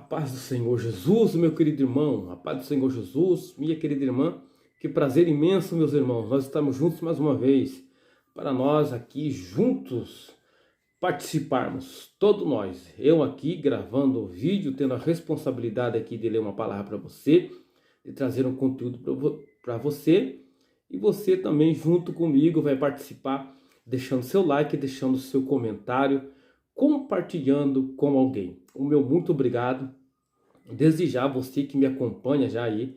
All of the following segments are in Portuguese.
paz do Senhor Jesus, meu querido irmão, a paz do Senhor Jesus, minha querida irmã, que prazer imenso, meus irmãos, nós estamos juntos mais uma vez, para nós aqui juntos participarmos, todos nós, eu aqui gravando o vídeo, tendo a responsabilidade aqui de ler uma palavra para você, de trazer um conteúdo para você, e você também junto comigo vai participar, deixando seu like, deixando seu comentário, compartilhando com alguém. O meu muito obrigado. Desde já, você que me acompanha já aí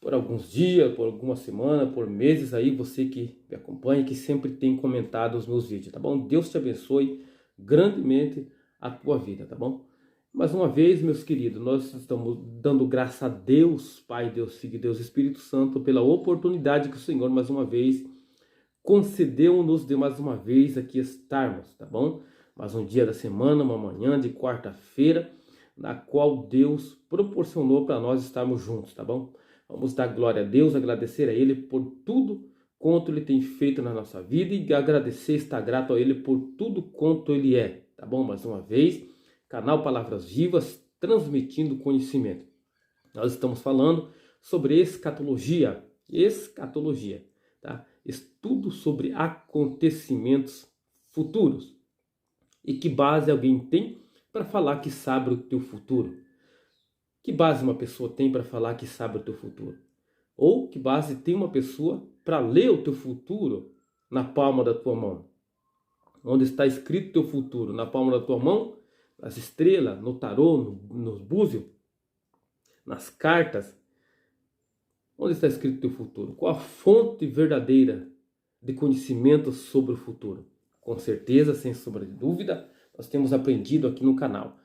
por alguns dias, por algumas semanas, por meses aí, você que me acompanha, que sempre tem comentado os meus vídeos, tá bom? Deus te abençoe grandemente a tua vida, tá bom? Mais uma vez, meus queridos, nós estamos dando graça a Deus, Pai, Deus Filho e Deus Espírito Santo, pela oportunidade que o Senhor, mais uma vez, concedeu-nos de mais uma vez aqui estarmos, tá bom? Mais um dia da semana, uma manhã de quarta-feira, na qual Deus proporcionou para nós estarmos juntos, tá bom? Vamos dar glória a Deus, agradecer a Ele por tudo quanto Ele tem feito na nossa vida e agradecer, estar grato a Ele por tudo quanto Ele é, tá bom? Mais uma vez, canal Palavras Vivas, transmitindo conhecimento. Nós estamos falando sobre escatologia, tá? Estudo sobre acontecimentos futuros. E que base alguém tem para falar que sabe o teu futuro? Que base uma pessoa tem para falar que sabe o teu futuro? Ou que base tem uma pessoa para ler o teu futuro na palma da tua mão? Onde está escrito o teu futuro? Na palma da tua mão? Nas estrelas? No tarô? Nos búzios? Nas cartas? Onde está escrito o teu futuro? Qual a fonte verdadeira de conhecimento sobre o futuro? Com certeza, sem sombra de dúvida, nós temos aprendido aqui no canal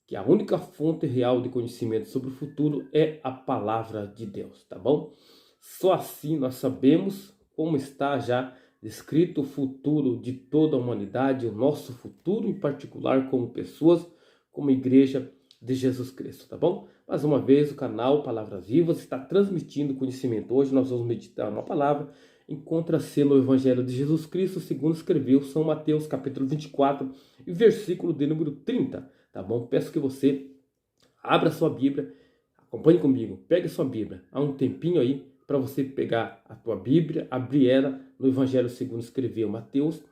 que a única fonte real de conhecimento sobre o futuro é a palavra de Deus, tá bom? Só assim nós sabemos como está já descrito o futuro de toda a humanidade, o nosso futuro em particular como pessoas, como igreja de Jesus Cristo, tá bom? Mais uma vez o canal Palavras Vivas está transmitindo conhecimento. Hoje nós vamos meditar uma palavra, encontra-se no Evangelho de Jesus Cristo, segundo escreveu São Mateus, capítulo 24, e versículo de número 30, tá bom? Peço que você abra sua Bíblia, acompanhe comigo, pegue sua Bíblia. Há um tempinho aí para você pegar a tua Bíblia, abrir ela no Evangelho segundo escreveu Mateus,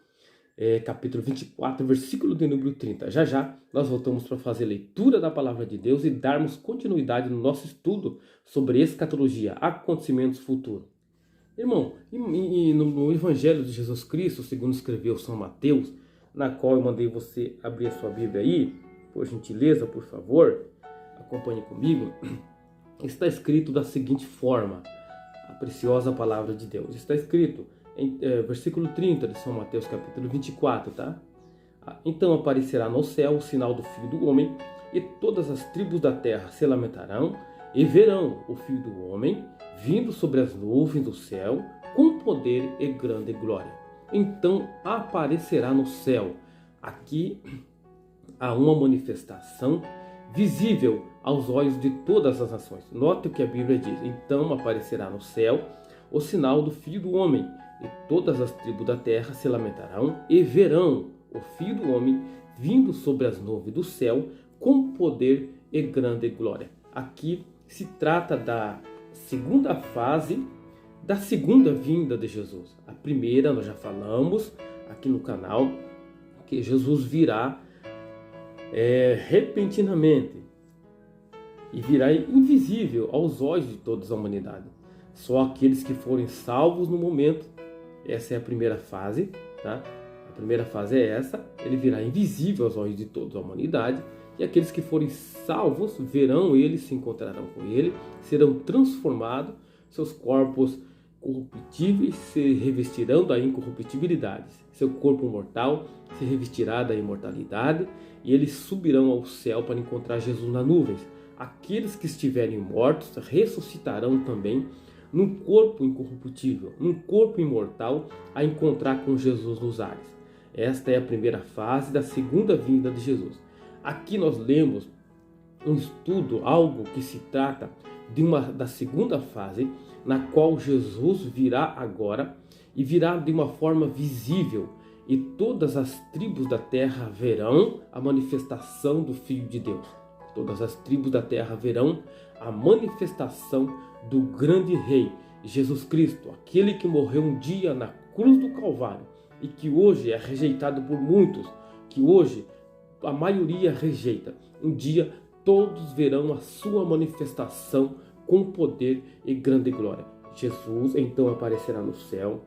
capítulo 24, versículo de número 30. Já já nós voltamos para fazer leitura da palavra de Deus e darmos continuidade no nosso estudo sobre escatologia, acontecimentos futuros. Irmão, e no Evangelho de Jesus Cristo, segundo escreveu São Mateus, na qual eu mandei você abrir a sua Bíblia aí, por gentileza, por favor, acompanhe comigo, está escrito da seguinte forma, a preciosa palavra de Deus. Está escrito em versículo 30 de São Mateus, capítulo 24, tá? Então aparecerá no céu o sinal do Filho do Homem, e todas as tribos da terra se lamentarão, e verão o Filho do Homem vindo sobre as nuvens do céu, com poder e grande glória. Então aparecerá no céu. Aqui há uma manifestação visível aos olhos de todas as nações. Note o que a Bíblia diz. Então aparecerá no céu o sinal do Filho do Homem, e todas as tribos da terra se lamentarão e verão o Filho do Homem vindo sobre as nuvens do céu com poder e grande glória. Aqui se trata da segunda fase da segunda vinda de Jesus. A primeira nós já falamos aqui no canal, que Jesus virá repentinamente e virá invisível aos olhos de toda a humanidade. Só aqueles que forem salvos no momento, essa é a primeira fase, tá? A primeira fase é essa, ele virá invisível aos olhos de toda a humanidade, e aqueles que forem salvos verão ele, se encontrarão com ele, serão transformados, seus corpos corruptíveis se revestirão da incorruptibilidade, seu corpo mortal se revestirá da imortalidade, e eles subirão ao céu para encontrar Jesus nas nuvens. Aqueles que estiverem mortos ressuscitarão também num corpo incorruptível, num corpo imortal, a encontrar com Jesus nos ares. Esta é a primeira fase da segunda vinda de Jesus. Aqui nós lemos um estudo, algo que se trata da segunda fase, na qual Jesus virá agora e virá de uma forma visível, e todas as tribos da terra verão a manifestação do Filho de Deus. Todas as tribos da terra verão a manifestação do grande Rei, Jesus Cristo, aquele que morreu um dia na cruz do Calvário e que hoje é rejeitado por muitos, que hoje a maioria rejeita. Um dia todos verão a sua manifestação com poder e grande glória. Jesus então aparecerá no céu,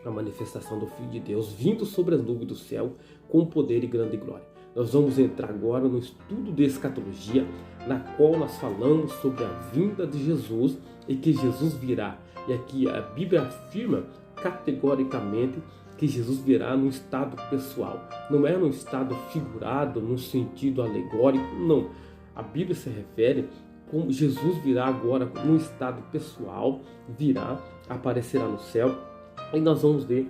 a manifestação do Filho de Deus, vindo sobre as nuvens do céu, com poder e grande glória. Nós vamos entrar agora no estudo de escatologia, na qual nós falamos sobre a vinda de Jesus e que Jesus virá. E aqui a Bíblia afirma categoricamente que Jesus virá num estado pessoal. Não é num estado figurado, num sentido alegórico, não. A Bíblia se refere como Jesus virá agora num estado pessoal, virá, aparecerá no céu. E nós vamos ver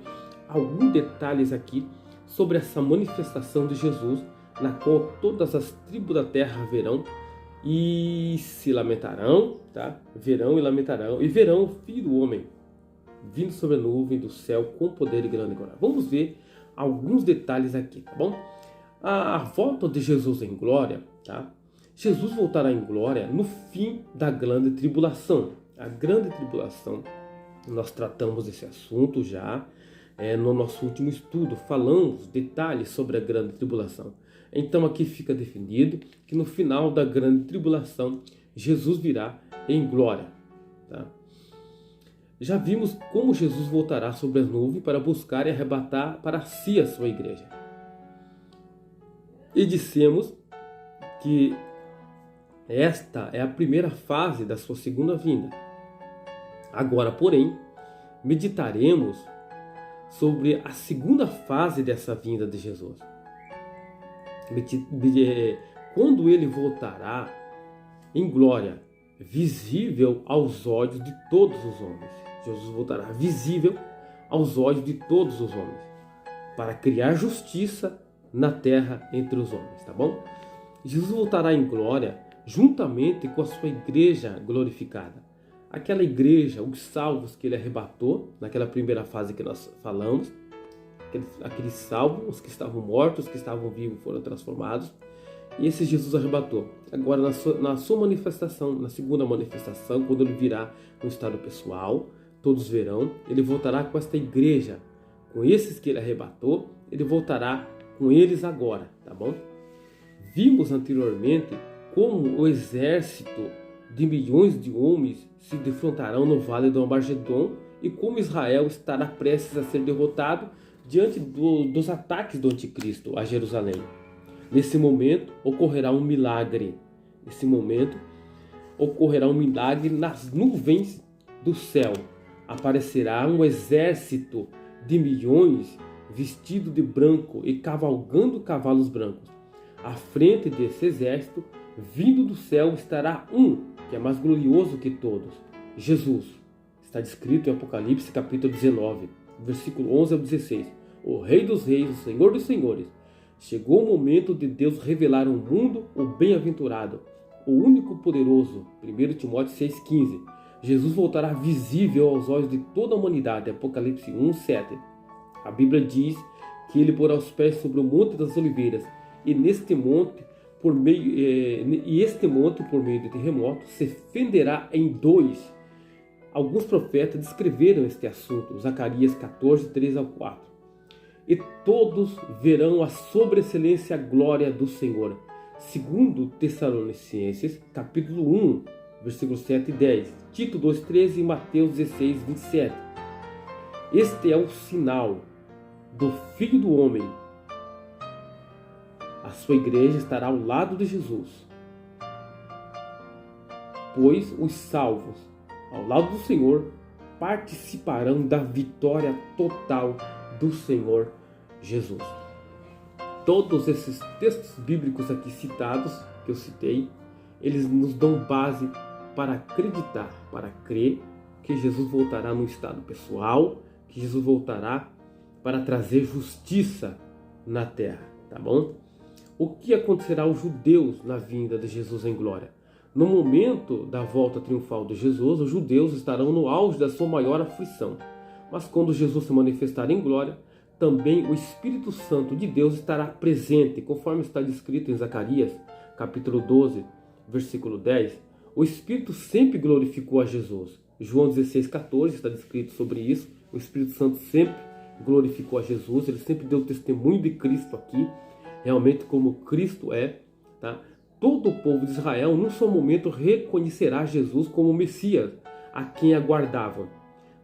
alguns detalhes aqui sobre essa manifestação de Jesus, na qual todas as tribos da terra verão e se lamentarão, tá? Verão e lamentarão, e verão o Filho do Homem vindo sobre a nuvem do céu com poder e grande glória. Vamos ver alguns detalhes aqui, tá bom? A volta de Jesus em glória, tá? Jesus voltará em glória no fim da grande tribulação. A grande tribulação, nós tratamos esse assunto já no nosso último estudo, falamos detalhes sobre a grande tribulação. Então aqui fica definido que no final da grande tribulação, Jesus virá em glória. Tá? Já vimos como Jesus voltará sobre as nuvens para buscar e arrebatar para si a sua igreja. E dissemos que esta é a primeira fase da sua segunda vinda. Agora, porém, meditaremos sobre a segunda fase dessa vinda de Jesus. Quando ele voltará em glória, visível aos olhos de todos os homens. Jesus voltará visível aos olhos de todos os homens, para criar justiça na terra entre os homens, tá bom? Jesus voltará em glória juntamente com a sua igreja glorificada. Aquela igreja, os salvos que ele arrebatou, naquela primeira fase que nós falamos, aqueles salvos, os que estavam mortos, os que estavam vivos foram transformados, e esse Jesus arrebatou. Agora, na sua manifestação, na segunda manifestação, quando ele virá no estado pessoal, todos verão, ele voltará com esta igreja, com esses que ele arrebatou, ele voltará com eles agora, tá bom? Vimos anteriormente como o exército de milhões de homens se defrontarão no vale do Armagedon e como Israel estará prestes a ser derrotado diante dos ataques do anticristo a Jerusalém. Nesse momento ocorrerá um milagre. Nesse momento ocorrerá um milagre nas nuvens do céu. Aparecerá um exército de milhões vestido de branco e cavalgando cavalos brancos. À frente desse exército, vindo do céu, estará um que é mais glorioso que todos, Jesus. Está descrito em Apocalipse capítulo 19, versículo 11 ao 16. O Rei dos Reis, o Senhor dos Senhores. Chegou o momento de Deus revelar ao mundo o bem-aventurado, o único poderoso. 1 Timóteo 6,15. Jesus voltará visível aos olhos de toda a humanidade. Apocalipse 1,7. A Bíblia diz que ele porá os pés sobre o Monte das Oliveiras, e este monte, por meio de terremoto, se fenderá em dois. Alguns profetas descreveram este assunto, Zacarias 14, 3 ao 4. E todos verão a sobreexcelência e a glória do Senhor. Segundo Tessalonicenses, capítulo 1, versículos 7 e 10. Tito 2, 13 e Mateus 16, 27. Este é o sinal do Filho do Homem. A sua igreja estará ao lado de Jesus, pois os salvos, ao lado do Senhor, participarão da vitória total do Senhor Jesus. Todos esses textos bíblicos aqui citados, que eu citei, eles nos dão base para acreditar, para crer que Jesus voltará no estado pessoal, que Jesus voltará para trazer justiça na terra, tá bom? O que acontecerá aos judeus na vinda de Jesus em glória? No momento da volta triunfal de Jesus, os judeus estarão no auge da sua maior aflição. Mas quando Jesus se manifestar em glória, também o Espírito Santo de Deus estará presente, conforme está descrito em Zacarias, capítulo 12, versículo 10, o Espírito sempre glorificou a Jesus. João 16,14 está descrito sobre isso. O Espírito Santo sempre glorificou a Jesus, ele sempre deu testemunho de Cristo aqui, realmente como Cristo é, tá? Todo o povo de Israel, num só momento, reconhecerá Jesus como o Messias, a quem aguardavam,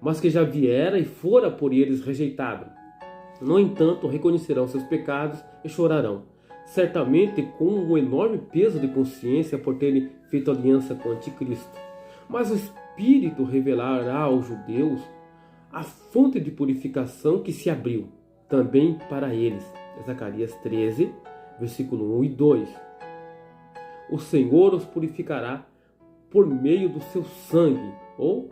mas que já viera e fora por eles rejeitado. No entanto, reconhecerão seus pecados e chorarão, certamente com um enorme peso de consciência por terem feito aliança com o Anticristo. Mas o Espírito revelará aos judeus a fonte de purificação que se abriu também para eles. Zacarias 13, versículo 1 e 2. O Senhor os purificará por meio do seu sangue, ou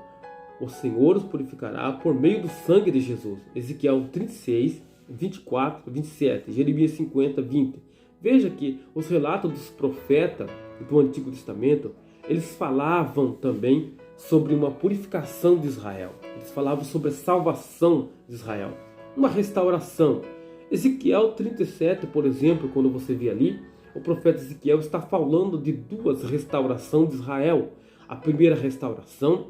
o Senhor os purificará por meio do sangue de Jesus. Ezequiel 36, 24, 27, Jeremias 50, 20. Veja que os relatos dos profetas do Antigo Testamento, eles falavam também sobre uma purificação de Israel. Eles falavam sobre a salvação de Israel, uma restauração. Ezequiel 37, por exemplo, quando você vê ali, o profeta Ezequiel está falando de duas restaurações de Israel. A primeira restauração,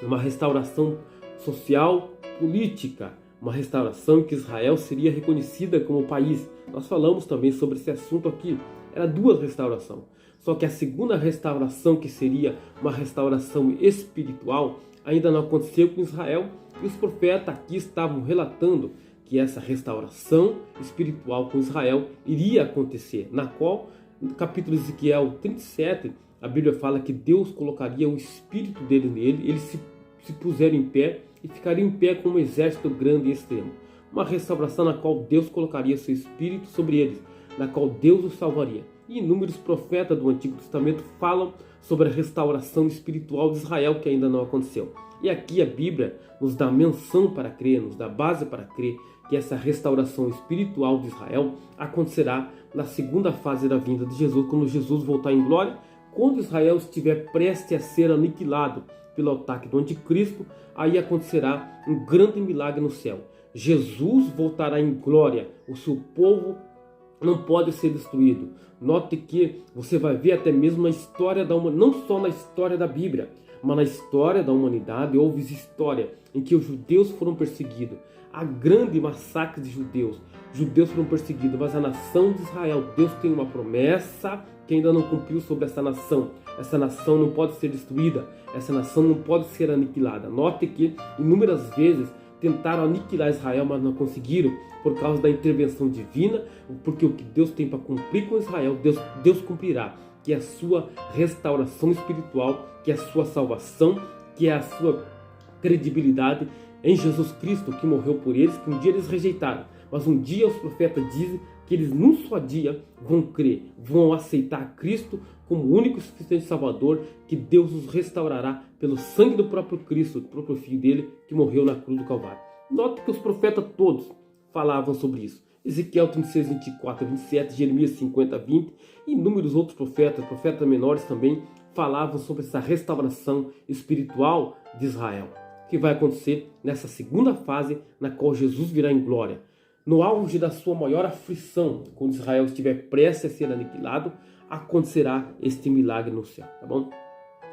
uma restauração social, política, uma restauração em que Israel seria reconhecida como país. Nós falamos também sobre esse assunto aqui. Era duas restaurações. Só que a segunda restauração, que seria uma restauração espiritual, ainda não aconteceu com Israel. E os profetas aqui estavam relatando que essa restauração espiritual com Israel iria acontecer, na qual, no capítulo de Ezequiel 37, a Bíblia fala que Deus colocaria o Espírito dele nele, eles se puseram em pé e ficariam em pé com um exército grande e extremo. Uma restauração na qual Deus colocaria seu Espírito sobre eles, na qual Deus os salvaria. E inúmeros profetas do Antigo Testamento falam sobre a restauração espiritual de Israel, que ainda não aconteceu. E aqui a Bíblia nos dá menção para crer, nos dá base para crer que essa restauração espiritual de Israel acontecerá na segunda fase da vinda de Jesus, quando Jesus voltar em glória, quando Israel estiver prestes a ser aniquilado pelo ataque do Anticristo, aí acontecerá um grande milagre no céu. Jesus voltará em glória, o seu povo não pode ser destruído. Note que você vai ver até mesmo na história da humanidade, não só na história da Bíblia, mas na história da humanidade houve história em que os judeus foram perseguidos. Há grande massacre de judeus. Judeus foram perseguidos, mas a nação de Israel, Deus tem uma promessa que ainda não cumpriu sobre essa nação. Essa nação não pode ser destruída, essa nação não pode ser aniquilada. Note que inúmeras vezes tentaram aniquilar Israel, mas não conseguiram por causa da intervenção divina, porque o que Deus tem para cumprir com Israel, Deus cumprirá, que é a sua restauração espiritual, que é a sua salvação, que é a sua credibilidade em Jesus Cristo, que morreu por eles, que um dia eles rejeitaram, mas um dia os profetas dizem que eles num só dia vão crer, vão aceitar Cristo como o único e suficiente Salvador, que Deus os restaurará pelo sangue do próprio Cristo, do próprio Filho dele, que morreu na cruz do Calvário. Note que os profetas todos falavam sobre isso. Ezequiel 36, 24, 27, Jeremias 50, 20 e inúmeros outros profetas menores também, falavam sobre essa restauração espiritual de Israel, que vai acontecer nessa segunda fase, na qual Jesus virá em glória. No auge da sua maior aflição, quando Israel estiver prestes a ser aniquilado, acontecerá este milagre no céu, tá bom?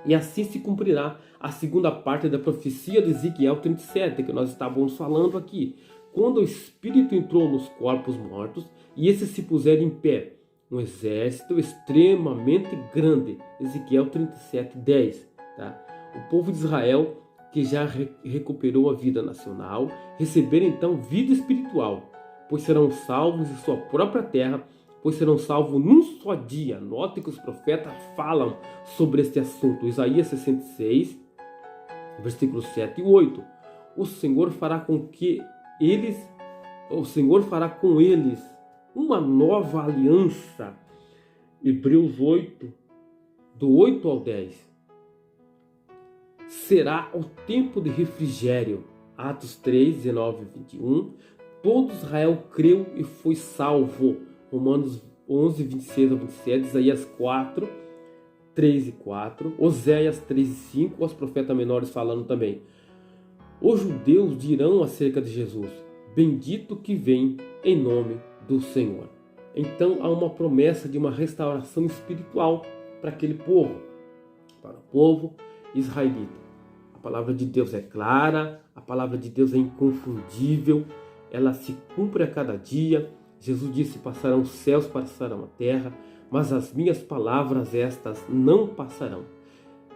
E assim se cumprirá a segunda parte da profecia de Ezequiel 37, que nós estávamos falando aqui. Quando o Espírito entrou nos corpos mortos e esses se puseram em pé, um exército extremamente grande. Ezequiel 37, 10. Tá? O povo de Israel, que já recuperou a vida nacional, receberá então vida espiritual, pois serão salvos em sua própria terra, pois serão salvos num só dia. Note que os profetas falam sobre este assunto. Isaías 66, versículos 7 e 8. O Senhor fará com eles uma nova aliança. Hebreus 8, do 8 ao 10. Será o tempo de refrigério. Atos 3, 19 e 21. Todo Israel creu e foi salvo. Romanos 11, 26 a 27. Isaías 4, 3 e 4. Oséias 3 e 5. Os profetas menores falando também. Os judeus dirão acerca de Jesus: bendito que vem em nome do Senhor. Então há uma promessa de uma restauração espiritual para aquele povo, para o povo israelita. A palavra de Deus é clara, a palavra de Deus é inconfundível, ela se cumpre a cada dia. Jesus disse: passarão os céus, passarão a terra, mas as minhas palavras estas não passarão.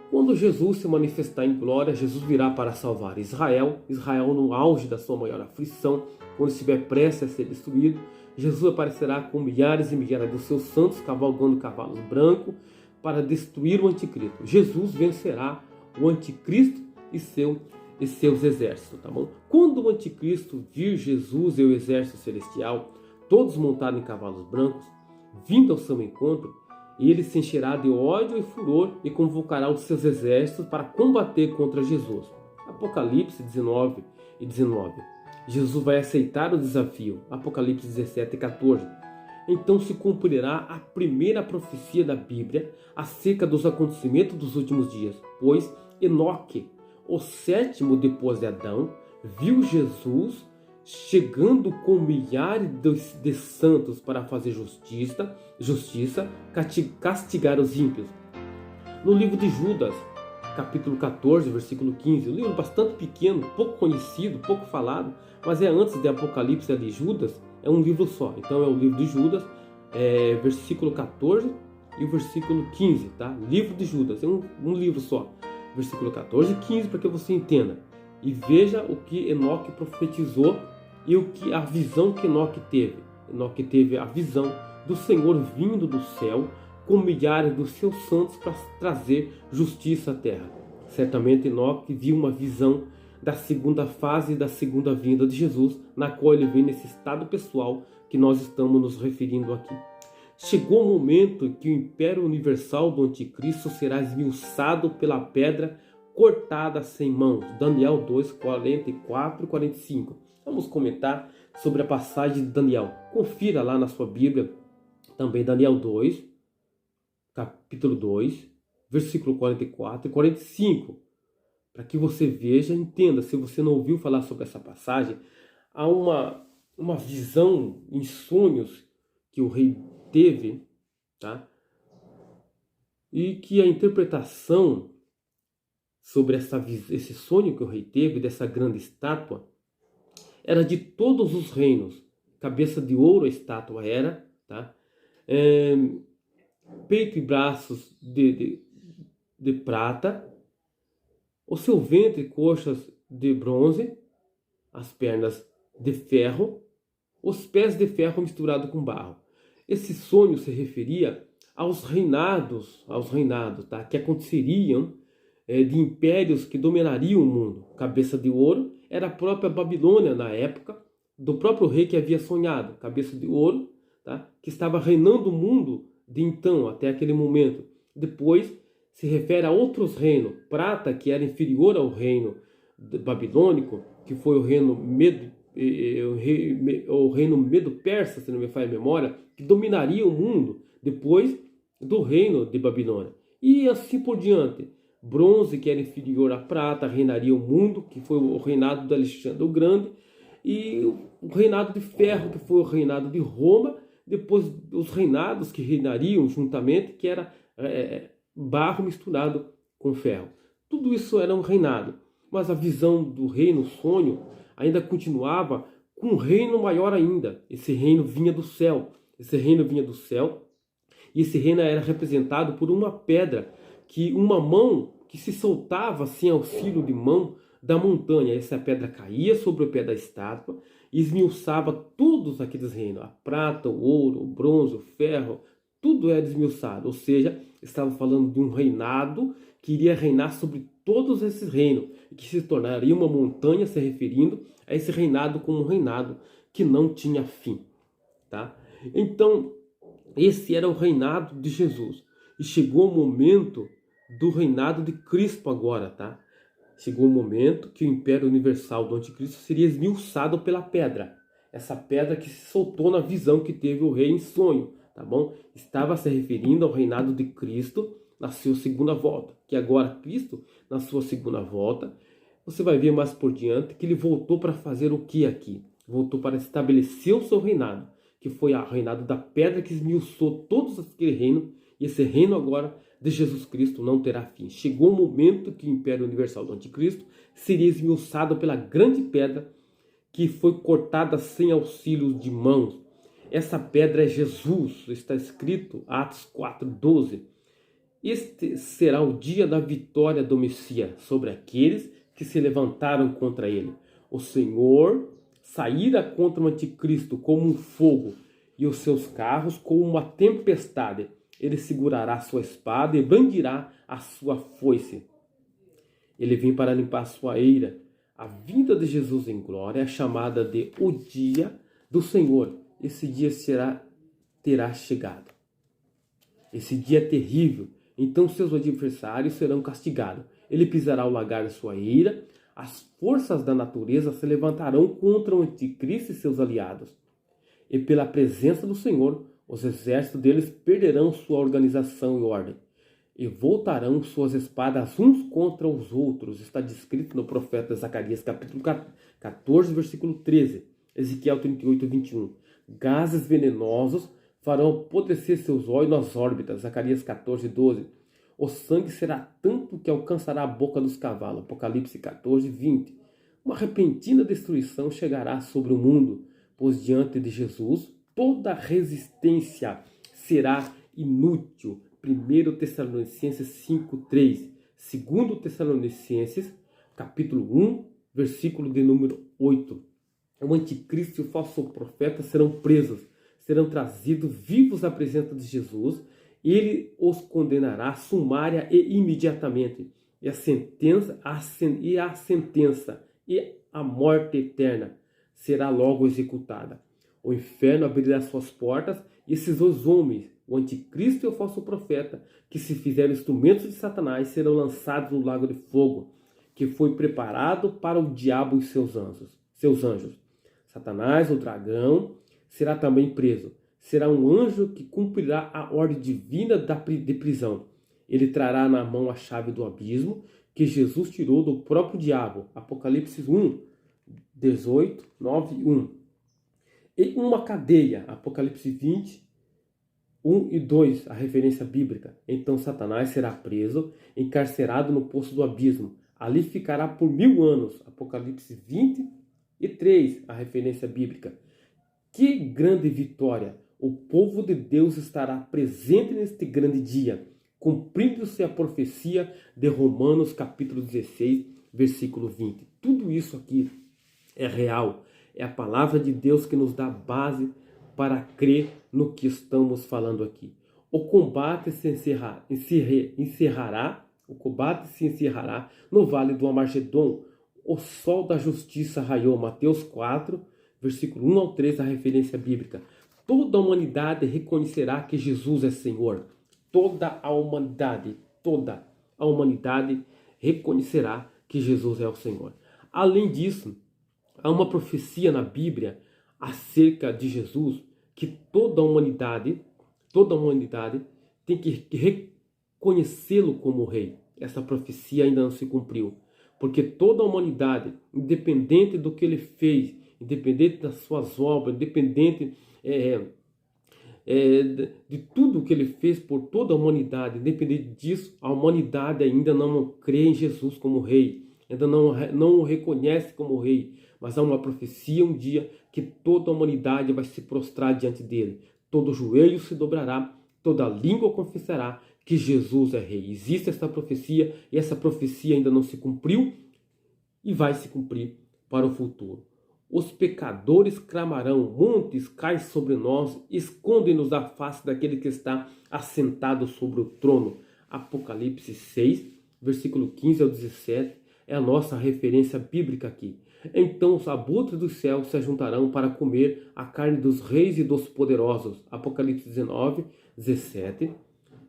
Quando Jesus se manifestar em glória, Jesus virá para salvar Israel. Israel no auge da sua maior aflição, quando estiver prestes a ser destruído, Jesus aparecerá com milhares e milhares dos seus santos cavalgando cavalos brancos para destruir o anticristo. Jesus vencerá o anticristo e seus exércitos, tá bom? Quando o anticristo vir Jesus e o exército celestial, todos montados em cavalos brancos, vindo ao seu encontro, ele se encherá de ódio e furor e convocará os seus exércitos para combater contra Jesus. Apocalipse 19 e 19. Jesus vai aceitar o desafio. Apocalipse 17 e 14. Então se cumprirá a primeira profecia da Bíblia acerca dos acontecimentos dos últimos dias, pois Enoque, o sétimo depois de Adão, viu Jesus chegando com milhares de santos para fazer justiça, castigar os ímpios. No livro de Judas, capítulo 14, versículo 15, um livro bastante pequeno, pouco conhecido, pouco falado, mas é antes de Apocalipse ali. Judas é um livro só, então é o livro de Judas, versículo 14 e o versículo 15, tá? Livro de Judas, é um livro só, versículo 14 e 15, para que você entenda. E veja o que Enoque profetizou e a visão que Enoque teve. Enoque teve a visão do Senhor vindo do céu com milhares dos seus santos para trazer justiça à terra. Certamente Enoque viu uma visão da segunda fase da segunda vinda de Jesus, na qual ele vem nesse estado pessoal que nós estamos nos referindo aqui. Chegou o momento em que o império universal do anticristo será esmiuçado pela pedra cortada sem mãos. Daniel 2, 44 e 45. Vamos comentar sobre a passagem de Daniel. Confira lá na sua Bíblia, também Daniel 2, capítulo 2, versículo 44 e 45. Para que você veja e entenda. Se você não ouviu falar sobre essa passagem, há uma visão em sonhos que o rei teve, tá? E que a interpretação sobre esse sonho que o rei teve, dessa grande estátua, era de todos os reinos. Cabeça de ouro a estátua era, tá? Peito e braços de prata, o seu ventre e coxas de bronze, as pernas de ferro, os pés de ferro misturado com barro. Esse sonho se referia aos reinados, tá? Que aconteceriam de impérios que dominariam o mundo. Cabeça de ouro era a própria Babilônia na época do próprio rei que havia sonhado. Cabeça de ouro, tá? Que estava reinando o mundo de então até aquele momento. Depois se refere a outros reinos. Prata, que era inferior ao reino babilônico, que foi o reino Medo-Persa, se não me falha a memória, que dominaria o mundo depois do reino de Babilônia. E assim por diante. Bronze, que era inferior à prata, reinaria o mundo, que foi o reinado de Alexandre o Grande, e o reinado de ferro, que foi o reinado de Roma, depois os reinados que reinariam juntamente, que era barro misturado com ferro. Tudo isso era um reinado, mas a visão do reino, o sonho, ainda continuava com um reino maior ainda. Esse reino vinha do céu, e esse reino era representado por uma pedra, que uma mão que se soltava sem auxílio de mão da montanha. Essa pedra caía sobre o pé da estátua e esmiuçava todos aqueles reinos. A prata, o ouro, o bronze, o ferro, tudo era esmiuçado. Ou seja, estava falando de um reinado que iria reinar sobre todos esses reinos e que se tornaria uma montanha, se referindo a esse reinado como um reinado que não tinha fim, tá? Então, esse era o reinado de Jesus. E chegou o momento do reinado de Cristo agora, tá? Chegou o momento que o império universal do anticristo seria esmiuçado pela pedra. Essa pedra que se soltou na visão que teve o rei em sonho, tá bom? Estava se referindo ao reinado de Cristo na sua segunda volta. Que agora Cristo, na sua segunda volta, você vai ver mais por diante que ele voltou para fazer o que aqui? Voltou para estabelecer o seu reinado, que foi o reinado da pedra que esmiuçou todos aquele reino, e esse reino agora de Jesus Cristo não terá fim. Chegou o momento que o Império Universal do Anticristo seria esmiuçado pela grande pedra que foi cortada sem auxílio de mãos. Essa pedra é Jesus, está escrito Atos 4:12. Este será o dia da vitória do Messias sobre aqueles que se levantaram contra ele. O Senhor sairá contra o anticristo como um fogo e os seus carros como uma tempestade. Ele segurará sua espada e brandirá a sua foice. Ele vem para limpar sua ira. A vinda de Jesus em glória é chamada de o dia do Senhor. Esse dia terá chegado. Esse dia é terrível. Então seus adversários serão castigados. Ele pisará o lagar de sua ira. As forças da natureza se levantarão contra o anticristo e seus aliados. E pela presença do Senhor, os exércitos deles perderão sua organização e ordem. E voltarão suas espadas uns contra os outros. Está descrito no profeta Zacarias, capítulo 14, versículo 13. Ezequiel 38:21. Gases venenosos farão apodrecer seus olhos nas órbitas. Zacarias 14:12. O sangue será tanto que alcançará a boca dos cavalos. Apocalipse 14:20. Uma repentina destruição chegará sobre o mundo, pois diante de Jesus toda resistência será inútil. 1 Tessalonicenses 5:3. 2 Tessalonicenses, capítulo 1, versículo de número 8. O anticristo e o falso profeta serão presos, serão trazidos vivos à presença de Jesus. Ele os condenará sumária e imediatamente. E a sentença e a morte eterna será logo executada. O inferno abrirá suas portas e esses dois homens, o anticristo e o falso profeta, que se fizeram instrumentos de Satanás, serão lançados no lago de fogo, que foi preparado para o diabo e seus anjos. Satanás, o dragão, será também preso. Será um anjo que cumprirá a ordem divina de prisão. Ele trará na mão a chave do abismo, que Jesus tirou do próprio diabo. Apocalipse 1, 18, 9 e 1. E uma cadeia. Apocalipse 20, 1 e 2, a referência bíblica. Então Satanás será preso, encarcerado no poço do abismo. Ali ficará por 1000 anos. Apocalipse 20 e 3, a referência bíblica. Que grande vitória! O povo de Deus estará presente neste grande dia, cumprindo-se a profecia de Romanos capítulo 16, versículo 20. Tudo isso aqui é real. É a palavra de Deus que nos dá base para crer no que estamos falando aqui. O combate se encerrará no vale do Armagedon. O sol da justiça raiou. Mateus 4, versículo 1 ao 3, a referência bíblica. Toda a humanidade reconhecerá que Jesus é Senhor. Toda a humanidade reconhecerá que Jesus é o Senhor. Além disso, há uma profecia na Bíblia acerca de Jesus, que toda a humanidade tem que reconhecê-lo como rei. Essa profecia ainda não se cumpriu, porque toda a humanidade, independente do que ele fez, independente das suas obras, independente de tudo que ele fez por toda a humanidade, independente disso, a humanidade ainda não crê em Jesus como rei, ainda não o reconhece como rei, mas há uma profecia um dia que toda a humanidade vai se prostrar diante dele, todo joelho se dobrará, toda língua confessará que Jesus é rei. Existe essa profecia e essa profecia ainda não se cumpriu e vai se cumprir para o futuro. Os pecadores clamarão, montes caem sobre nós, escondem-nos da face daquele que está assentado sobre o trono. Apocalipse 6, versículo 15 ao 17, é a nossa referência bíblica aqui. Então os abutres dos céus se ajuntarão para comer a carne dos reis e dos poderosos. Apocalipse 19, 17.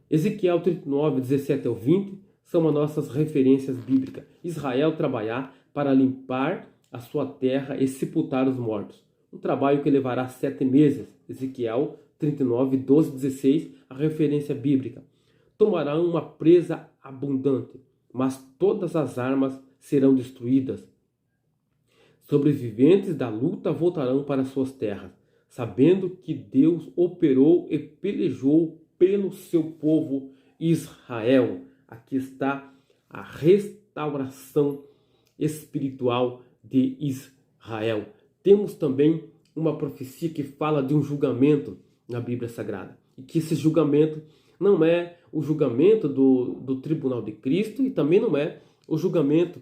Ezequiel 39, 17 ao 20 são as nossas referências bíblicas. Israel trabalhar para limpar a sua terra e sepultar os mortos. Um trabalho que levará 7 meses. Ezequiel 39, 12, 16, a referência bíblica. Tomarão uma presa abundante, mas todas as armas serão destruídas. Sobreviventes da luta voltarão para suas terras. sabendo que Deus operou e pelejou pelo seu povo Israel. Aqui está a restauração espiritual de Israel. Temos também uma profecia que fala de um julgamento na Bíblia Sagrada. E que esse julgamento não é o julgamento do tribunal de Cristo e também não é o julgamento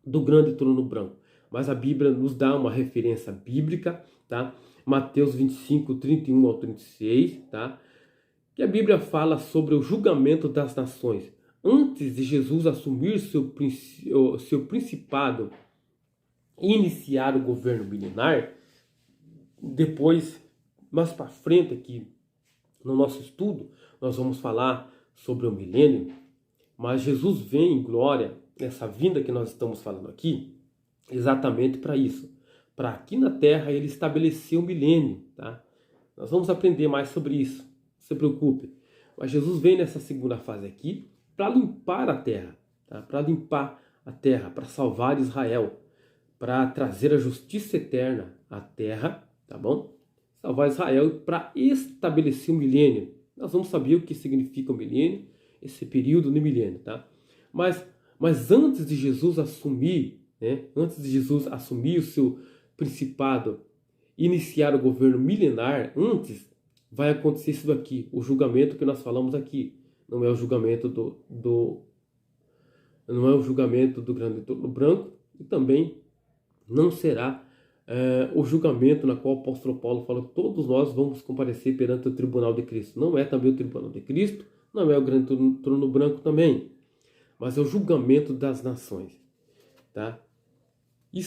do grande trono branco. Mas a Bíblia nos dá uma referência bíblica, tá? Mateus 25, 31 ao 36, tá? Que a Bíblia fala sobre o julgamento das nações. Antes de Jesus assumir seu principado e iniciar o governo milenar, depois, mais para frente aqui no nosso estudo, nós vamos falar sobre o milênio, mas Jesus vem em glória, nessa vinda que nós estamos falando aqui, exatamente para isso. Para aqui na Terra ele estabelecer o milênio, tá? Nós vamos aprender mais sobre isso, não se preocupe. Mas Jesus vem nessa segunda fase aqui para limpar a Terra, tá? Para limpar a Terra, para salvar Israel, para trazer a justiça eterna à Terra, tá bom? Salvar Israel para estabelecer o milênio. Nós vamos saber o que significa o milênio, esse período no milênio, tá? Mas antes de Jesus assumir, né? Antes de Jesus assumir o seu principado, iniciar o governo milenar, antes vai acontecer isso daqui, o julgamento que nós falamos aqui. Não é o julgamento não é o julgamento do grande trono branco e também não será o julgamento na qual o apóstolo Paulo fala que todos nós vamos comparecer perante o tribunal de Cristo. Não é também o tribunal de Cristo, não é o grande trono branco também, mas é o julgamento das nações, tá? E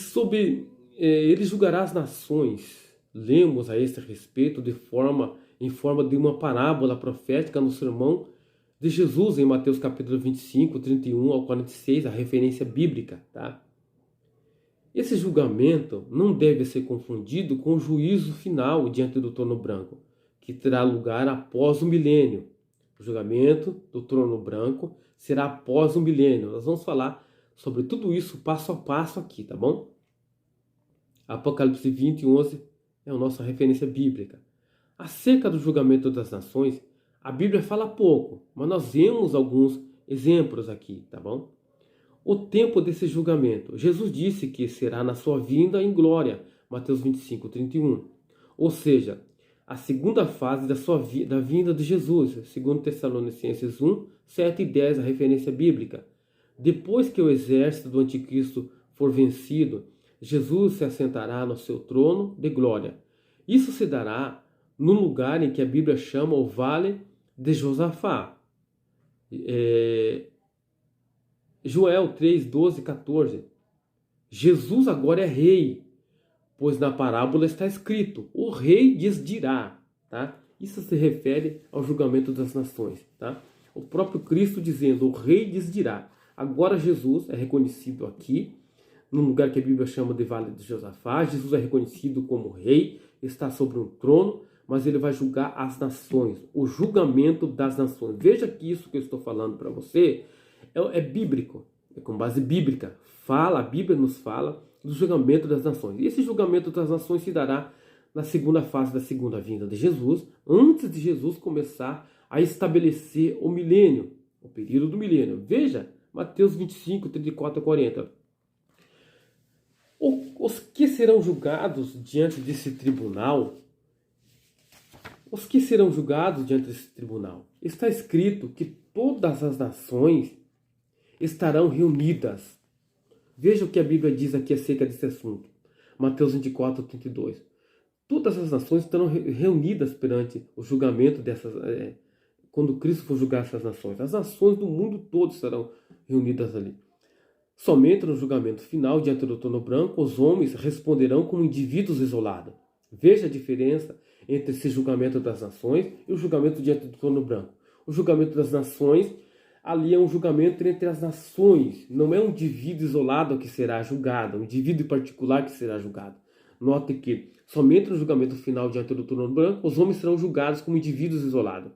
ele julgará as nações. Lemos a esse respeito em forma de uma parábola profética no sermão de Jesus em Mateus capítulo 25, 31 ao 46, a referência bíblica, tá? Esse julgamento não deve ser confundido com o juízo final diante do trono branco, que terá lugar após o milênio. O julgamento do trono branco será após o milênio. Nós vamos falar sobre tudo isso passo a passo aqui, tá bom? Apocalipse 20, 11 é a nossa referência bíblica. Acerca do julgamento das nações, a Bíblia fala pouco, mas nós vemos alguns exemplos aqui, tá bom? O tempo desse julgamento. Jesus disse que será na sua vinda em glória, Mateus 25, 31. Ou seja, a segunda fase da vinda de Jesus, segundo Tessalonicenses 1, 7 e 10, a referência bíblica. Depois que o exército do anticristo for vencido, Jesus se assentará no seu trono de glória. Isso se dará no lugar em que a Bíblia chama o Vale de Josafá. Joel 3, 12 e 14. Jesus agora é rei, pois na parábola está escrito, o rei lhes dirá, tá? Isso se refere ao julgamento das nações, tá? O próprio Cristo dizendo, o rei lhes dirá. Agora Jesus é reconhecido aqui, no lugar que a Bíblia chama de Vale de Josafá. Jesus é reconhecido como rei, está sobre um trono, mas ele vai julgar as nações, o julgamento das nações. Veja que isso que eu estou falando para você é bíblico, é com base bíblica. A Bíblia nos fala do julgamento das nações. E esse julgamento das nações se dará na segunda fase da segunda vinda de Jesus, antes de Jesus começar a estabelecer o milênio, o período do milênio. Veja, Mateus 25, 34 a 40. Os que serão julgados diante desse tribunal, está escrito que todas as nações estarão reunidas. Veja o que a Bíblia diz aqui acerca desse assunto. Mateus 24, 32. Todas as nações estarão reunidas perante o julgamento quando Cristo for julgar essas nações. As nações do mundo todo estarão reunidas ali. Somente no julgamento final, diante do trono branco, os homens responderão como indivíduos isolados. Veja a diferença entre esse julgamento das nações e o julgamento diante do trono branco. O julgamento das nações, ali é um julgamento entre as nações. Não é um indivíduo isolado que será julgado, um indivíduo particular que será julgado. Note que somente no julgamento final diante do trono branco, os homens serão julgados como indivíduos isolados,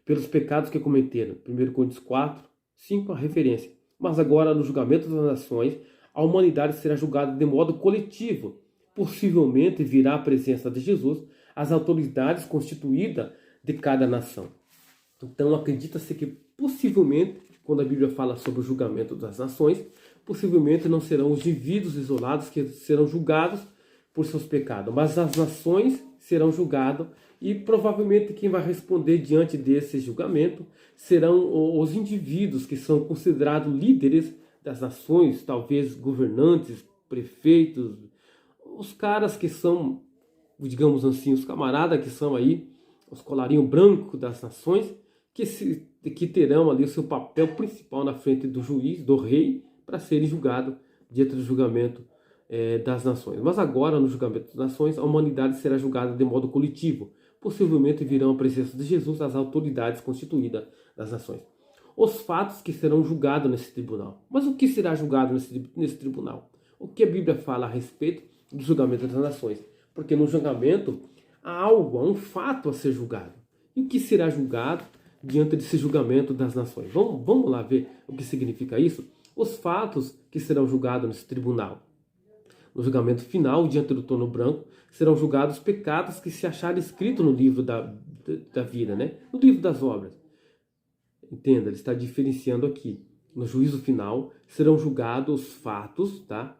pelos pecados que cometeram. 1 Coríntios 4, 5, a referência. Mas agora, no julgamento das nações, a humanidade será julgada de modo coletivo. Possivelmente virá a presença de Jesus, as autoridades constituídas de cada nação. Então acredita-se que possivelmente, quando a Bíblia fala sobre o julgamento das nações, possivelmente não serão os indivíduos isolados que serão julgados por seus pecados, mas as nações serão julgadas e provavelmente quem vai responder diante desse julgamento serão os indivíduos que são considerados líderes das nações, talvez governantes, prefeitos, os caras que são, digamos assim, os camaradas que são aí, os colarinhos brancos das nações, que terão ali o seu papel principal na frente do juiz, do rei, para serem julgados diante do julgamento das nações. Mas agora, no julgamento das nações, a humanidade será julgada de modo coletivo. Possivelmente virão à presença de Jesus as autoridades constituídas das nações. Os fatos que serão julgados nesse tribunal. Mas o que será julgado nesse tribunal? O que a Bíblia fala a respeito do julgamento das nações? Porque no julgamento há algo, há um fato a ser julgado. E o que será julgado diante desse julgamento das nações? Vamos lá ver o que significa isso? Os fatos que serão julgados nesse tribunal. No julgamento final, diante do trono branco, serão julgados os pecados que se acharem escritos no livro da vida, né? No livro das obras. Entenda, ele está diferenciando aqui. No juízo final, serão julgados os fatos, tá?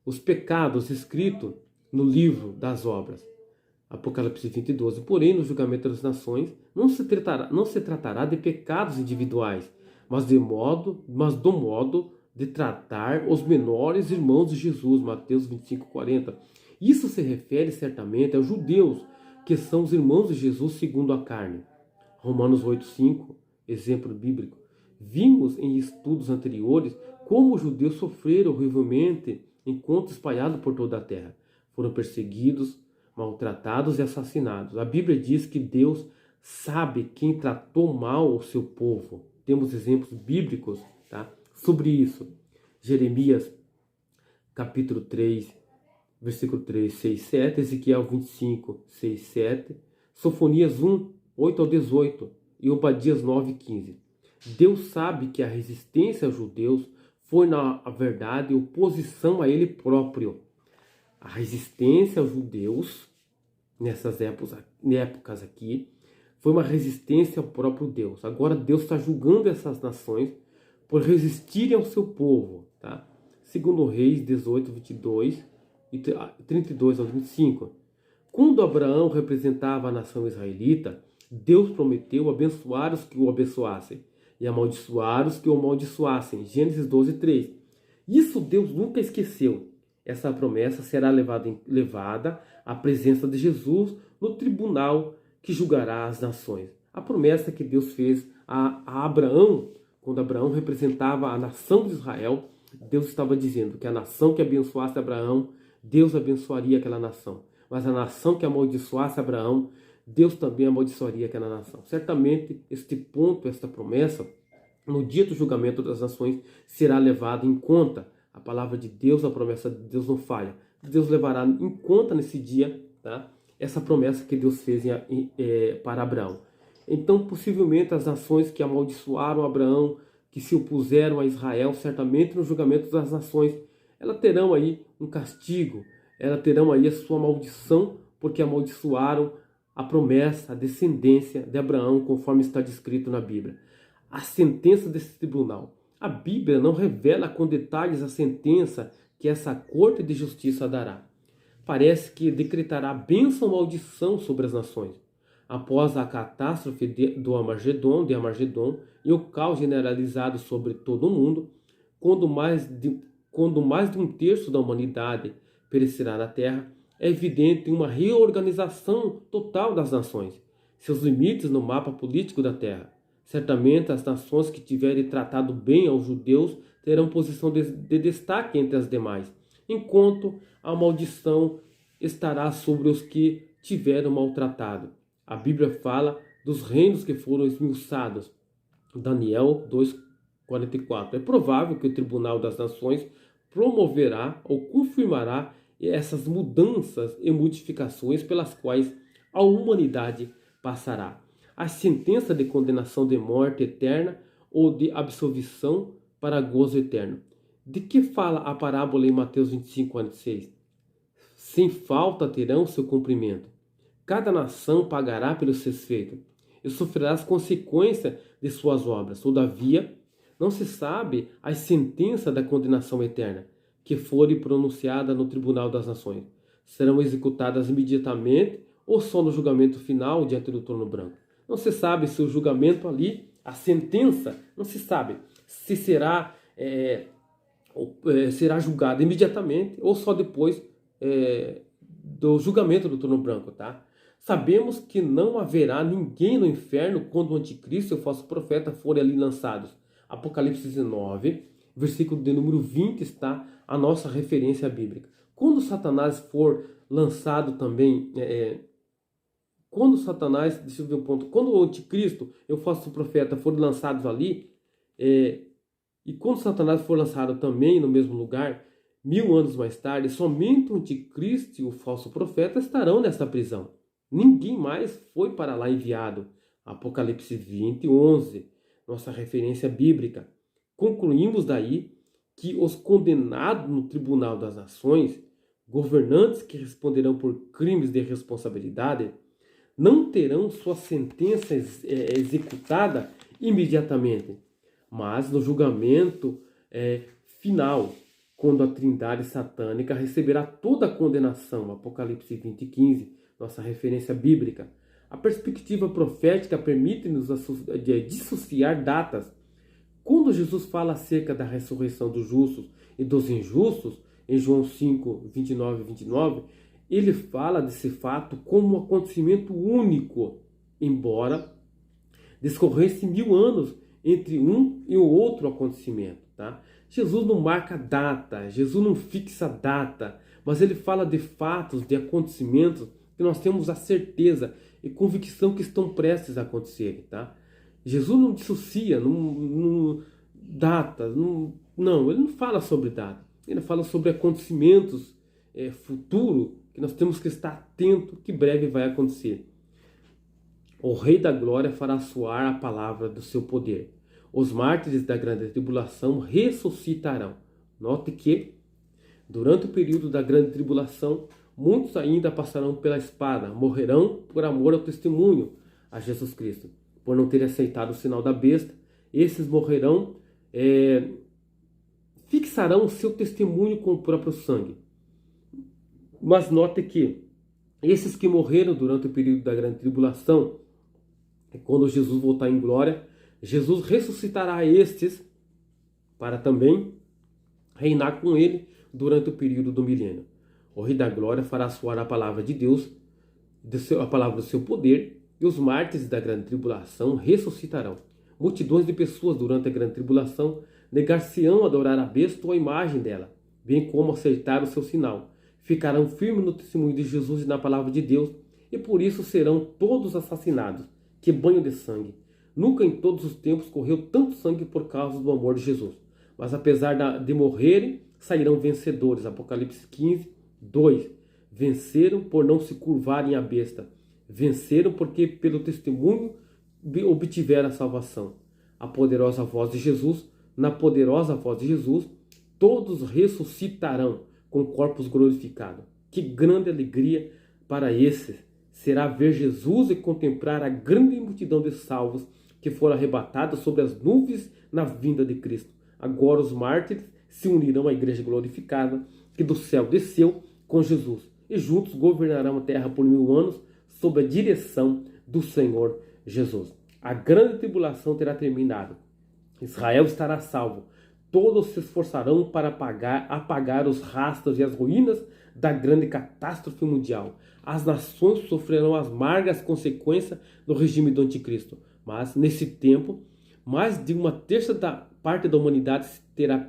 Os pecados escritos no livro das obras. Apocalipse 20, 12. Porém, no julgamento das nações, não se tratará de pecados individuais, mas do modo de tratar os menores irmãos de Jesus, Mateus 25, 40. Isso se refere certamente aos judeus, que são os irmãos de Jesus segundo a carne. Romanos 8, 5, exemplo bíblico. Vimos em estudos anteriores como os judeus sofreram horrivelmente enquanto espalhados por toda a terra. Foram perseguidos, maltratados e assassinados. A Bíblia diz que Deus sabe quem tratou mal o seu povo. Temos exemplos bíblicos, tá, sobre isso. Jeremias, capítulo 3, versículo 3, 6, 7. Ezequiel 25, 6, 7. Sofonias 1, 8 ao 18. E Obadias 9, 15. Deus sabe que a resistência aos judeus foi, na verdade, oposição a ele próprio. A resistência aos judeus, nessas épocas aqui, foi uma resistência ao próprio Deus. Agora Deus está julgando essas nações por resistirem ao seu povo. Tá? Segundo Reis 18, 22 e 32 ao 25. Quando Abraão representava a nação israelita, Deus prometeu abençoar os que o abençoassem e amaldiçoar os que o amaldiçoassem. Gênesis 12, 3. Isso Deus nunca esqueceu. Essa promessa será levada à presença de Jesus no tribunal que julgará as nações. A promessa que Deus fez a Abraão, quando Abraão representava a nação de Israel, Deus estava dizendo que a nação que abençoasse Abraão, Deus abençoaria aquela nação. Mas a nação que amaldiçoasse Abraão, Deus também amaldiçoaria aquela nação. Certamente, este ponto, esta promessa, no dia do julgamento das nações, será levado em conta. A palavra de Deus, a promessa de Deus não falha. Deus levará em conta nesse dia, tá, essa promessa que Deus fez para Abraão. Então, possivelmente, as nações que amaldiçoaram Abraão, que se opuseram a Israel, certamente no julgamento das nações, elas terão aí um castigo, elas terão aí a sua maldição, porque amaldiçoaram a promessa, a descendência de Abraão, conforme está descrito na Bíblia. A sentença desse tribunal. A Bíblia não revela com detalhes a sentença que essa corte de justiça dará. Parece que decretará bênção ou maldição sobre as nações. Após a catástrofe de Armagedon e o caos generalizado sobre todo o mundo, quando mais de um terço da humanidade perecerá na Terra, é evidente uma reorganização total das nações, seus limites no mapa político da Terra. Certamente as nações que tiverem tratado bem aos judeus terão posição de destaque entre as demais, enquanto a maldição estará sobre os que tiveram maltratado. A Bíblia fala dos reinos que foram esmiuçados. Daniel 2:44. É provável que o Tribunal das Nações promoverá ou confirmará essas mudanças e modificações pelas quais a humanidade passará. A sentença de condenação de morte eterna ou de absolvição para gozo eterno. De que fala a parábola em Mateus 25, 46? Sem falta terão seu cumprimento. cada nação pagará pelos seus feitos e sofrerá as consequências de suas obras. Todavia, não se sabe a sentença da condenação eterna, que forem pronunciada no tribunal das nações. Serão executadas imediatamente ou só no julgamento final diante do trono branco. Não se sabe se o julgamento ali, a sentença, não se sabe se será julgada imediatamente ou só depois do julgamento do trono branco, tá? Sabemos que não haverá ninguém no inferno quando o anticristo e o falso profeta forem ali lançados. Apocalipse 19, versículo de número 20 está a nossa referência bíblica. Quando Satanás for lançado também, quando o anticristo e o falso profeta forem lançados ali, e quando Satanás for lançado também no mesmo lugar, 1000 anos mais tarde, somente o anticristo e o falso profeta estarão nessa prisão. Ninguém mais foi para lá enviado. Apocalipse 20, 11, nossa referência bíblica. Concluímos daí que os condenados no tribunal das nações, governantes que responderão por crimes de responsabilidade, não terão sua sentença executada imediatamente, mas no julgamento final, quando a trindade satânica receberá toda a condenação. Apocalipse 20, 15, nossa referência bíblica. A perspectiva profética permite-nos dissociar datas. Quando Jesus fala acerca da ressurreição dos justos e dos injustos, em João 5, 29 e 29, ele fala desse fato como um acontecimento único, embora discorresse 1000 anos entre um e o outro acontecimento. Tá? Jesus não marca data, Jesus não fixa data, mas ele fala de fatos, de acontecimentos que nós temos a certeza e convicção que estão prestes a acontecerem. Tá? Jesus não dissocia datas, não, ele não fala sobre data, ele fala sobre acontecimentos futuros que nós temos que estar atento que breve vai acontecer. O Rei da Glória fará soar a palavra do seu poder. Os mártires da grande tribulação ressuscitarão. Note que, durante o período da grande tribulação, muitos ainda passarão pela espada, morrerão por amor ao testemunho a Jesus Cristo, por não terem aceitado o sinal da besta. Esses morrerão, fixarão o seu testemunho com o próprio sangue. Mas note que esses que morreram durante o período da grande tribulação, quando Jesus voltar em glória, Jesus ressuscitará estes para também reinar com ele durante o período do milênio. O Rei da Glória fará soar a palavra de Deus, a palavra do seu poder, e os mártires da grande tribulação ressuscitarão. Multidões de pessoas durante a grande tribulação negar-se-ão a adorar a besta ou a imagem dela, bem como aceitar o seu sinal. Ficarão firmes no testemunho de Jesus e na palavra de Deus, e por isso serão todos assassinados. Que banho de sangue! Nunca em todos os tempos correu tanto sangue por causa do amor de Jesus. Mas apesar de morrerem, sairão vencedores. Apocalipse 15, 2. Venceram por não se curvarem à besta. Venceram porque pelo testemunho obtiveram a salvação. A poderosa voz de Jesus, na poderosa voz de Jesus, todos ressuscitarão com corpos glorificados. Que grande alegria para esses será ver Jesus e contemplar a grande multidão de salvos que foram arrebatados sobre as nuvens na vinda de Cristo. Agora os mártires se unirão à igreja glorificada que do céu desceu com Jesus, e juntos governarão a terra por 1000 anos sob a direção do Senhor Jesus. A grande tribulação terá terminado. Israel estará salvo. Todos se esforçarão para apagar os rastros e as ruínas da grande catástrofe mundial. As nações sofrerão as amargas consequências do regime do anticristo. Mas, nesse tempo, mais de 1/3 da parte da humanidade terá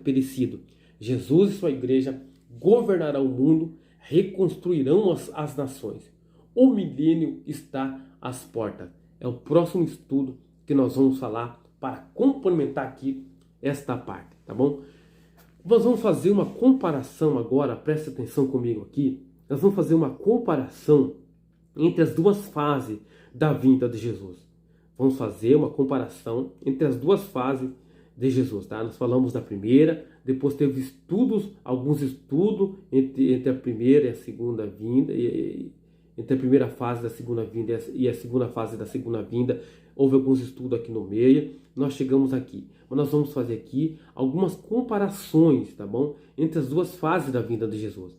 perecido. Jesus e sua igreja governarão o mundo, reconstruirão as nações. O milênio está às portas. É o próximo estudo que nós vamos falar para complementar aqui esta parte, tá bom? Nós vamos fazer uma comparação agora, preste atenção comigo aqui. Nós vamos fazer uma comparação entre as duas fases da vinda de Jesus. Vamos fazer uma comparação entre as duas fases de Jesus, tá? Nós falamos da primeira, depois teve alguns estudos entre a primeira e a segunda vinda, entre a primeira fase da segunda vinda e a segunda fase da segunda vinda. Houve alguns estudos aqui no meio, nós chegamos aqui. Mas nós vamos fazer aqui algumas comparações, tá bom? Entre as duas fases da vinda de Jesus.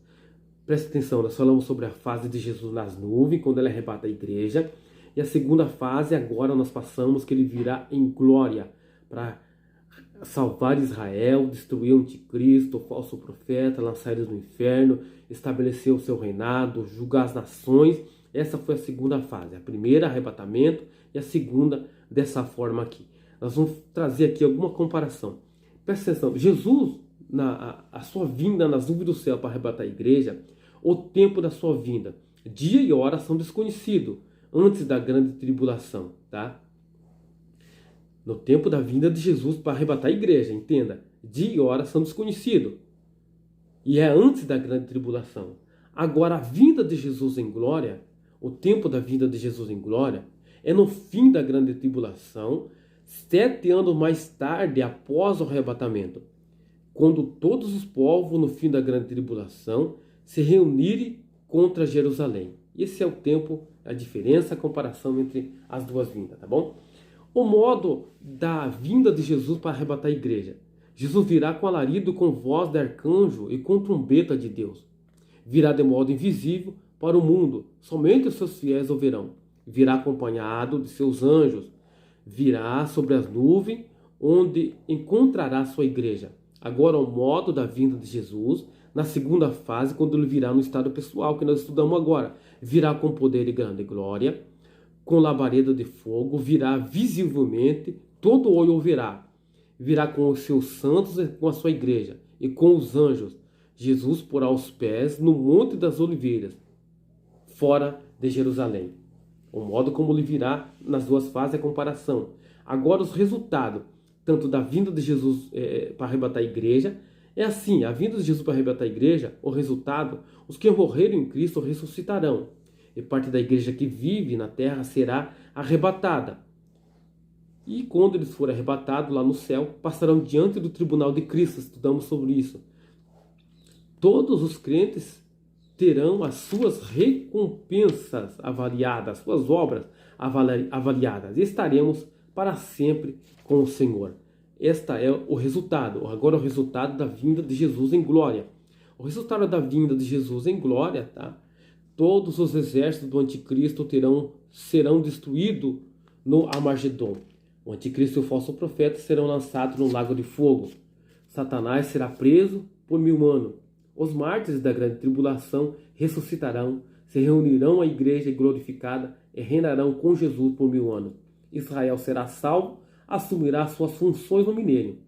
Presta atenção, nós falamos sobre a fase de Jesus nas nuvens, quando ele arrebata a igreja. E a segunda fase, agora nós passamos, que ele virá em glória para salvar Israel, destruir o anticristo, o falso profeta, lançar eles no inferno, estabelecer o seu reinado, julgar as nações. Essa foi a segunda fase. A primeira, arrebatamento, e a segunda, dessa forma aqui. Nós vamos trazer aqui alguma comparação. Presta atenção, Jesus, a sua vinda nas nuvens do céu para arrebatar a igreja, o tempo da sua vinda, dia e hora são desconhecidos, antes da grande tribulação, tá? No tempo da vinda de Jesus para arrebatar a igreja, entenda, dia e hora são desconhecidos. E é antes da grande tribulação. Agora, a vinda de Jesus em glória, o tempo da vinda de Jesus em glória, é no fim da grande tribulação, 7 anos mais tarde, após o arrebatamento, quando todos os povos, no fim da grande tribulação, se reunirem contra Jerusalém. Esse é o tempo, a diferença, a comparação entre as duas vindas, tá bom? O modo da vinda de Jesus para arrebatar a igreja. Jesus virá com alarido, com voz de arcanjo e com trombeta de Deus. Virá de modo invisível para o mundo, somente os seus fiéis o verão. Virá acompanhado de seus anjos. Virá sobre as nuvens, onde encontrará sua igreja. Agora, o modo da vinda de Jesus, na segunda fase, quando ele virá no estado pessoal, que nós estudamos agora. Virá com poder e grande glória, com labareda de fogo, virá visivelmente, todo olho o verá. Virá com os seus santos e com a sua igreja, e com os anjos. Jesus porá os pés no Monte das Oliveiras, fora de Jerusalém. O modo como ele virá nas duas fases é a comparação. Agora, os resultados, tanto da vinda de Jesus para arrebatar a igreja, é assim, a vinda de Jesus para arrebatar a igreja, o resultado, os que morreram em Cristo ressuscitarão. E parte da igreja que vive na terra será arrebatada. E quando eles forem arrebatados lá no céu, passarão diante do tribunal de Cristo. Estudamos sobre isso. Todos os crentes terão as suas recompensas avaliadas, as suas obras avaliadas. E estaremos para sempre com o Senhor. Este é o resultado. Agora o resultado da vinda de Jesus em glória. O resultado da vinda de Jesus em glória, tá? Todos os exércitos do anticristo serão destruídos no Armagedon. O anticristo e o falso profeta serão lançados no lago de fogo. Satanás será preso por 1000 anos. Os mártires da grande tribulação ressuscitarão, se reunirão à igreja glorificada e reinarão com Jesus por 1000 anos. Israel será salvo, assumirá suas funções no milênio.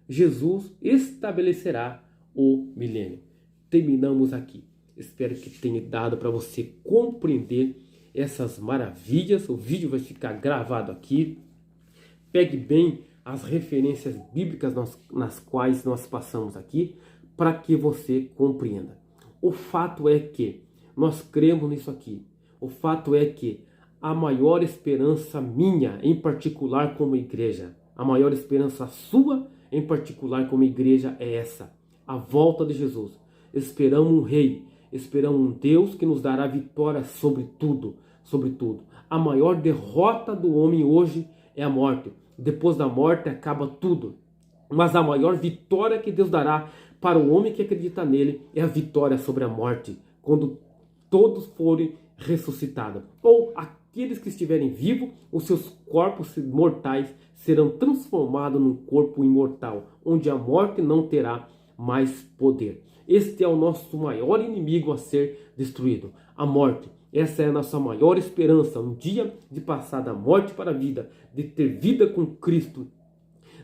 Jesus estabelecerá o milênio. Terminamos aqui. Espero que tenha dado para você compreender essas maravilhas. O vídeo vai ficar gravado aqui. Pegue bem as referências bíblicas nas quais nós passamos aqui, para que você compreenda. O fato é que nós cremos nisso aqui. O fato é que a maior esperança minha, em particular como igreja, a maior esperança sua, em particular como igreja, é essa: a volta de Jesus. Esperamos um rei, esperamos um Deus que nos dará vitória sobre tudo, sobre tudo. A maior derrota do homem hoje é a morte. Depois da morte acaba tudo. Mas a maior vitória que Deus dará para o homem que acredita nele é a vitória sobre a morte, quando todos forem ressuscitados. Ou aqueles que estiverem vivos, os seus corpos mortais serão transformados num corpo imortal, onde a morte não terá mais poder. Este é o nosso maior inimigo a ser destruído, a morte. Essa é a nossa maior esperança, um dia de passar da morte para a vida, de ter vida com Cristo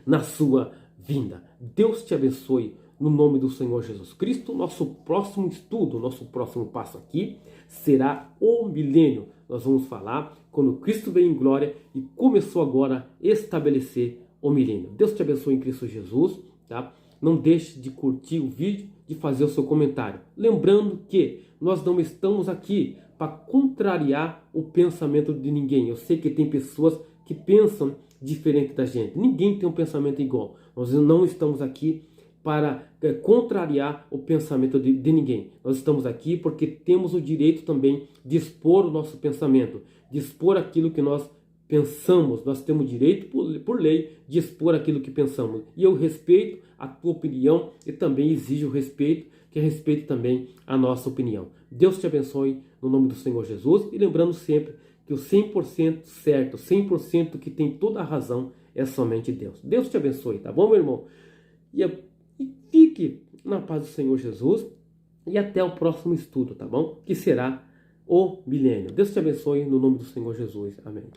na sua vinda. Deus te abençoe no nome do Senhor Jesus Cristo. Nosso próximo estudo, nosso próximo passo aqui será o milênio. Nós vamos falar quando Cristo veio em glória e começou agora a estabelecer o milênio. Deus te abençoe em Cristo Jesus, tá? Não deixe de curtir o vídeo, de fazer o seu comentário. Lembrando que nós não estamos aqui para contrariar o pensamento de ninguém. Eu sei que tem pessoas que pensam diferente da gente. Ninguém tem um pensamento igual. Nós não estamos aqui para contrariar o pensamento de ninguém. Nós estamos aqui porque temos o direito também de expor o nosso pensamento, de expor aquilo que nós pensamos. Nós temos direito, por lei, de expor aquilo que pensamos. E eu respeito a tua opinião e também exijo o respeito, que respeite também a nossa opinião. Deus te abençoe no nome do Senhor Jesus. E lembrando sempre que o 100% certo, 100% que tem toda a razão é somente Deus. Deus te abençoe, tá bom, meu irmão? E fique na paz do Senhor Jesus e até o próximo estudo, tá bom? Que será o milênio. Deus te abençoe no nome do Senhor Jesus. Amém.